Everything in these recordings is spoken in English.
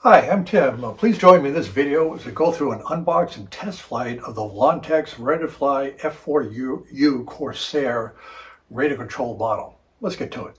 Hi, I'm Tim. Please join me in this video as we go through an unbox and test flight of the Volantex ready-to-fly F-4U Corsair radio control model. Let's get to it.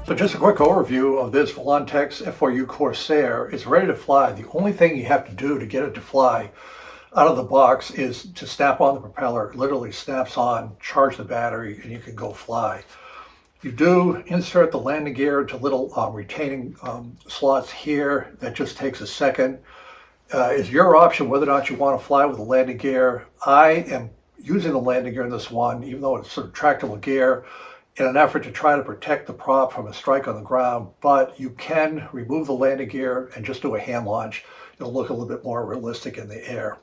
So just a quick overview of this Volantex F-4U Corsair. It's ready to fly. The only thing you have to do to get it to fly out of the box is to snap on the propeller. It literally snaps on, charge the battery, and you can go fly. You do insert the landing gear into little retaining slots here. That just takes a second. It's your option whether or not you want to fly with the landing gear. I am using the landing gear in this one, even though it's a retractable gear, in an effort to try to protect the prop from a strike on the ground, but you can remove the landing gear and just do a hand launch. It'll look a little bit more realistic in the air.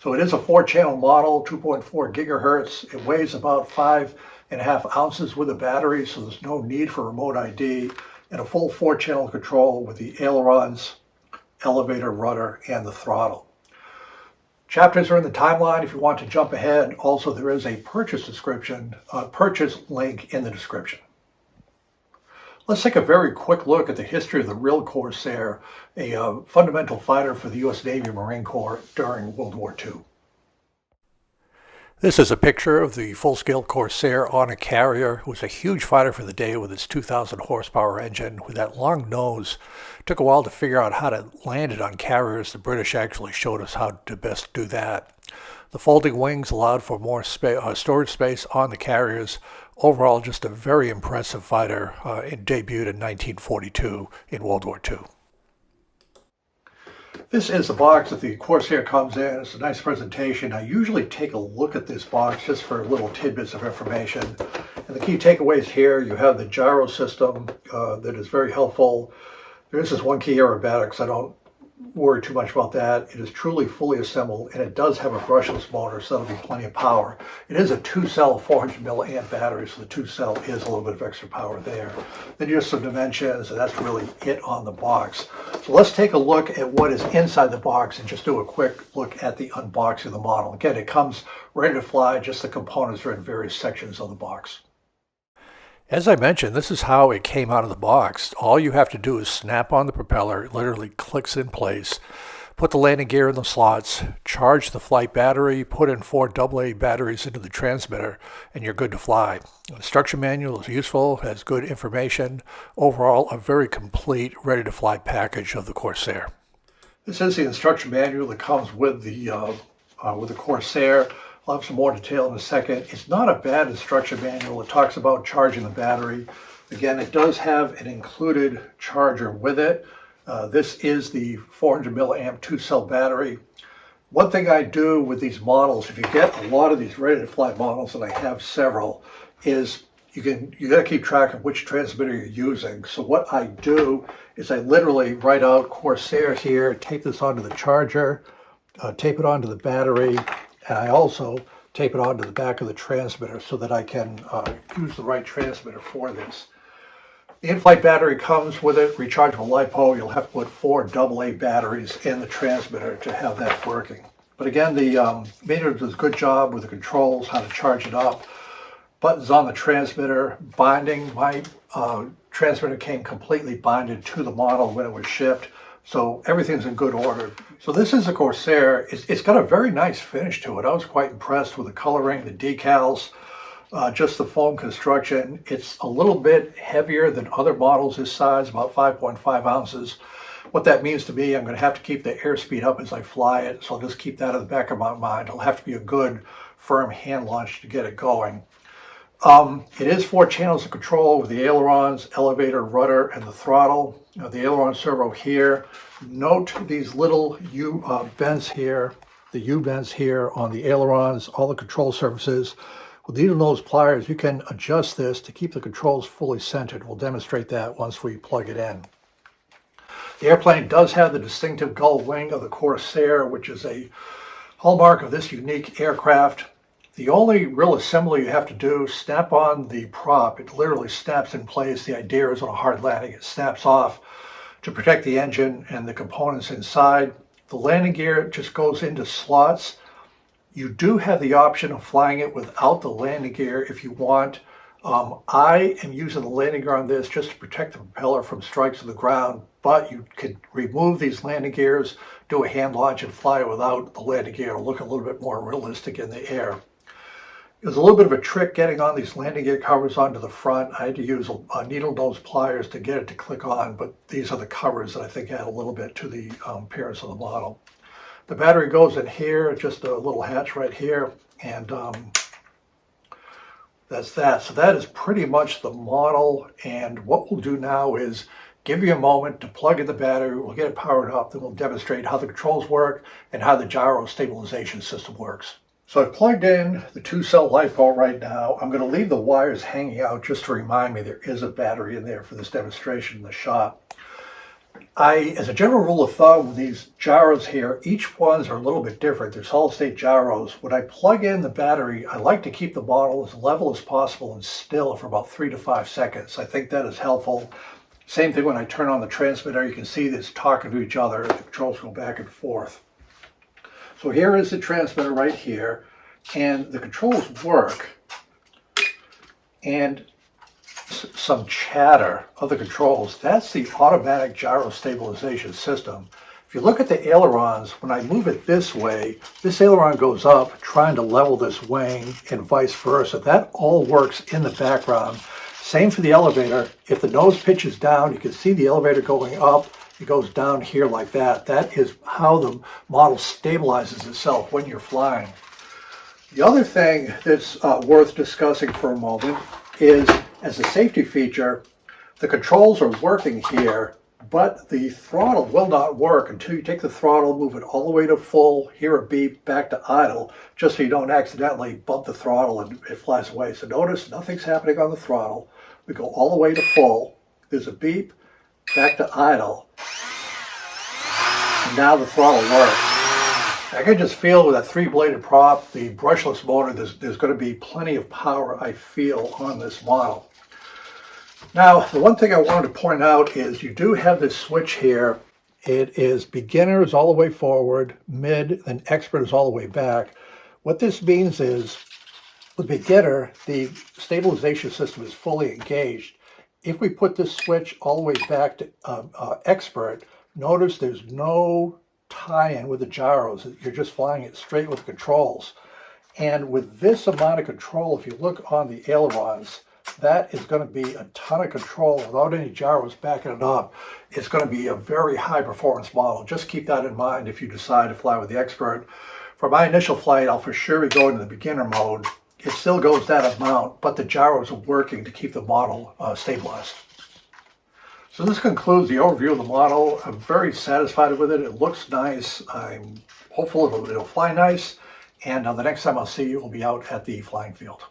So it is a 4-channel model, 2.4 gigahertz. It weighs about 5.5 ounces with a battery, so there's no need for remote ID, and a full 4-channel control with the ailerons, elevator, rudder, and the throttle. Chapters are in the timeline if you want to jump ahead. Also, there is a purchase link in the description. Let's take a very quick look at the history of the real Corsair, a fundamental fighter for the U.S. Navy and Marine Corps during World War II. This is a picture of the full-scale Corsair on a carrier. It was a huge fighter for the day with its 2,000 horsepower engine with that long nose. It took a while to figure out how to land it on carriers. The British actually showed us how to best do that. The folding wings allowed for more storage space on the carriers. Overall, just a very impressive fighter. It debuted in 1942 in World War II. This is the box that the Corsair comes in. It's a nice presentation. I usually take a look at this box just for little tidbits of information. And the key takeaways here, you have the gyro system that is very helpful. There is this one key aerobatic, so I don't worry too much about that. It is truly fully assembled, and it does have a brushless motor, so that'll be plenty of power. It is a 2-cell 400 milliamp battery, so the 2-cell is a little bit of extra power there. Then just some dimensions, and that's really it on the box. So let's take a look at what is inside the box and just do a quick look at the unboxing of the model. Again, it comes ready to fly, just the components are in various sections of the box. As I mentioned, this is how it came out of the box. All you have to do is snap on the propeller. It literally clicks in place. Put the landing gear in the slots, charge the flight battery, put in 4 AA batteries into the transmitter, and you're good to fly. The instruction manual is useful, has good information. Overall, a very complete, ready-to-fly package of the Corsair. This is the instruction manual that comes with the Corsair. I'll have some more detail in a second. It's not a bad instruction manual. It talks about charging the battery. Again, it does have an included charger with it. This is the 400 milliamp 2-cell battery. One thing I do with these models, if you get a lot of these ready-to-fly models, and I have several, is you got to keep track of which transmitter you're using. So what I do is I literally write out Corsair here, tape this onto the charger, tape it onto the battery, and I also tape it onto the back of the transmitter so that I can use the right transmitter for this. The in-flight battery comes with it, rechargeable lipo. You'll have to put 4 AA batteries in the transmitter to have that working. But again, the manual does a good job with the controls, how to charge it up. Buttons on the transmitter, binding. My transmitter came completely binded to the model when it was shipped. So everything's in good order. So this is a Corsair. It's got a very nice finish to it. I was quite impressed with the coloring, the decals, just the foam construction. It's a little bit heavier than other models this size, about 5.5 ounces. What that means to me, I'm going to have to keep the airspeed up as I fly it. So I'll just keep that in the back of my mind. It'll have to be a good, firm hand launch to get it going. It is 4 channels of control with the ailerons, elevator, rudder, and the throttle. The aileron servo here. Note these little U-bends here, the U-bends here on the ailerons, all the control surfaces. With needle nose pliers, you can adjust this to keep the controls fully centered. We'll demonstrate that once we plug it in. The airplane does have the distinctive gull wing of the Corsair, which is a hallmark of this unique aircraft. The only real assembly you have to do, snap on the prop. It literally snaps in place. The idea is on a hard landing, it snaps off to protect the engine and the components inside. The landing gear just goes into slots. You do have the option of flying it without the landing gear if you want. I am using the landing gear on this just to protect the propeller from strikes to the ground, but you could remove these landing gears, do a hand launch and fly it without the landing gear. It'll look a little bit more realistic in the air. It was a little bit of a trick getting on these landing gear covers onto the front. I had to use needle nose pliers to get it to click on, but these are the covers that I think add a little bit to the appearance of the model. The battery goes in here, just a little hatch right here, and that's that. So that is pretty much the model, and what we'll do now is give you a moment to plug in the battery. We'll get it powered up, then we'll demonstrate how the controls work and how the gyro stabilization system works. So I've plugged in the 2-cell LiPo right now. I'm going to leave the wires hanging out just to remind me there is a battery in there for this demonstration in the shop. As a general rule of thumb, these gyros here, each ones are a little bit different. They're solid-state gyros. When I plug in the battery, I like to keep the model as level as possible and still for about 3 to 5 seconds. I think that is helpful. Same thing when I turn on the transmitter. You can see this talking to each other. The controls go back and forth. So here is the transmitter right here, and the controls work, and some chatter of the controls. That's the automatic gyro stabilization system. If you look at the ailerons, when I move it this way, this aileron goes up trying to level this wing and vice versa. That all works in the background. Same for the elevator. If the nose pitches down, you can see the elevator going up. It goes down here like that. That is how the model stabilizes itself when you're flying. The other thing that's worth discussing for a moment is, as a safety feature, the controls are working here, but the throttle will not work until you take the throttle, move it all the way to full, hear a beep, back to idle, just so you don't accidentally bump the throttle and it flies away. So notice nothing's happening on the throttle. We go all the way to full. There's a beep, back to idle. And now the throttle works. I can just feel with that 3-bladed prop, the brushless motor, there's going to be plenty of power, I feel, on this model. Now, the one thing I wanted to point out is you do have this switch here. It is beginner is all the way forward, mid, and expert is all the way back. What this means is, with beginner, the stabilization system is fully engaged. If we put this switch all the way back to expert, notice there's no tie-in with the gyros. You're just flying it straight with the controls. And with this amount of control, if you look on the ailerons, that is going to be a ton of control without any gyros backing it up. It's going to be a very high performance model. Just keep that in mind if you decide to fly with the expert. For my initial flight, I'll for sure be going to the beginner mode. It still goes that amount, but the gyros are working to keep the model stabilized. So this concludes the overview of the model. I'm very satisfied with it. It looks nice. I'm hopeful it'll fly nice. And the next time I'll see you, we'll be out at the flying field.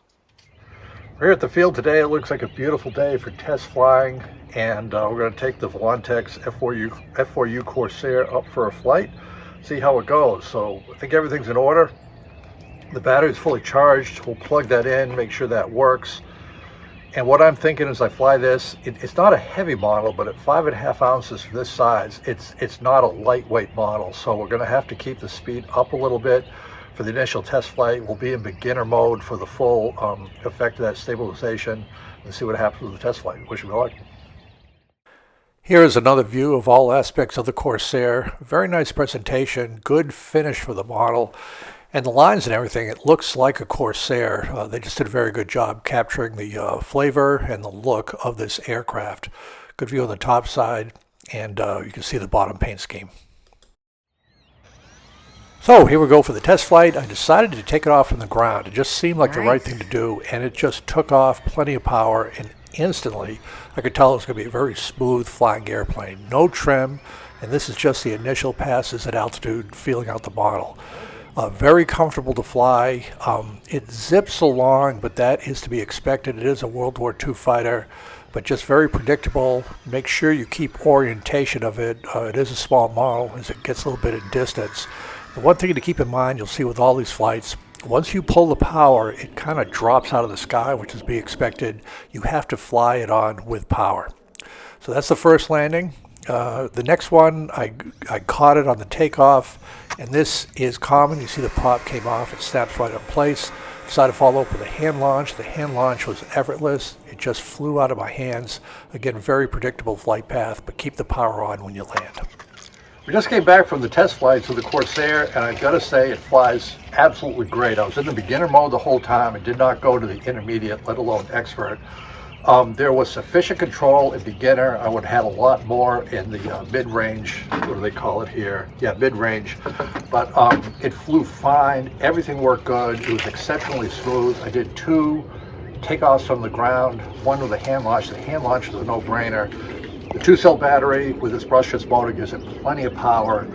We're here at the field today. It looks like a beautiful day for test flying. And we're going to take the Volantex F-4U Corsair up for a flight, see how it goes. So I think everything's in order. The battery's fully charged. We'll plug that in, make sure that works. And what I'm thinking as I fly this, it's not a heavy model, but at 5.5 ounces for this size, it's not a lightweight model. So we're going to have to keep the speed up a little bit for the initial test flight. We'll be in beginner mode for the full effect of that stabilization and see what happens with the test flight. Wish me luck. Here is another view of all aspects of the Corsair. Very nice presentation, good finish for the model. And the lines and everything, it looks like a Corsair. They just did a very good job capturing the flavor and the look of this aircraft. Good view on the top side, and you can see the bottom paint scheme. So here we go for the test flight. I decided to take it off from the ground. It just seemed like the right thing to do, and it just took off, plenty of power, and instantly I could tell it was going to be a very smooth flying airplane. No trim, and this is just the initial passes at altitude, feeling out the model. Very comfortable to fly. It zips along, but that is to be expected. It is a World War II fighter, but just very predictable. Make sure you keep orientation of it. It is a small model as it gets a little bit in distance. The one thing to keep in mind, you'll see with all these flights, Once you pull the power, it kind of drops out of the sky, which is to be expected. You have to fly it on with power. So that's the first landing. The next one, I caught it on the takeoff, and this is common. You see the prop came off, it snaps right in place. Decided to follow up with a hand launch. The hand launch was effortless. It just flew out of my hands. Again, very predictable flight path, but keep the power on when you land. We just came back from the test flights of the Corsair, and I've got to say it flies absolutely great. I was in the beginner mode the whole time. I did not go to the intermediate, let alone expert. There was sufficient control in beginner. I would have had a lot more in the mid-range. What do they call it here? Yeah, mid-range. But it flew fine. Everything worked good. It was exceptionally smooth. I did 2 takeoffs from the ground, one with a hand launch. The hand launch was a no-brainer. The 2-cell battery with this brushless motor gives it plenty of power.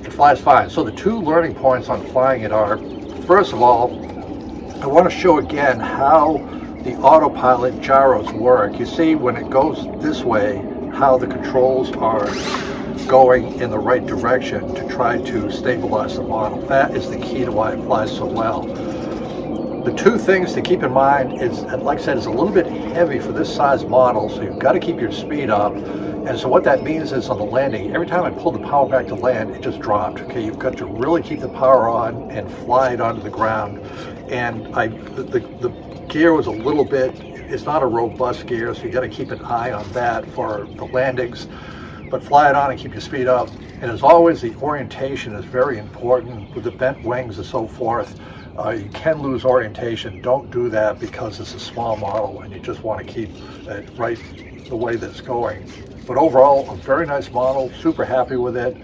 It flies fine. So the 2 learning points on flying it are, first of all, I want to show again how the autopilot gyros work. You see when it goes this way, how the controls are going in the right direction to try to stabilize the model. That is the key to why it flies so well. The 2 things to keep in mind is, like I said, it's a little bit heavy for this size model, so you've got to keep your speed up. And so what that means is on the landing, every time I pull the power back to land, it just dropped. Okay, you've got to really keep the power on and fly it onto the ground. And the gear was a little bit, it's not a robust gear, so you got to keep an eye on that for the landings, but fly it on and keep your speed up. And as always, the orientation is very important with the bent wings and so forth. You can lose orientation. Don't do that because it's a small model and you just want to keep it right the way that it's going. But overall, a very nice model, super happy with it.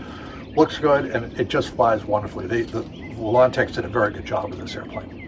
Looks good, and it just flies wonderfully. The Volantex did a very good job with this airplane.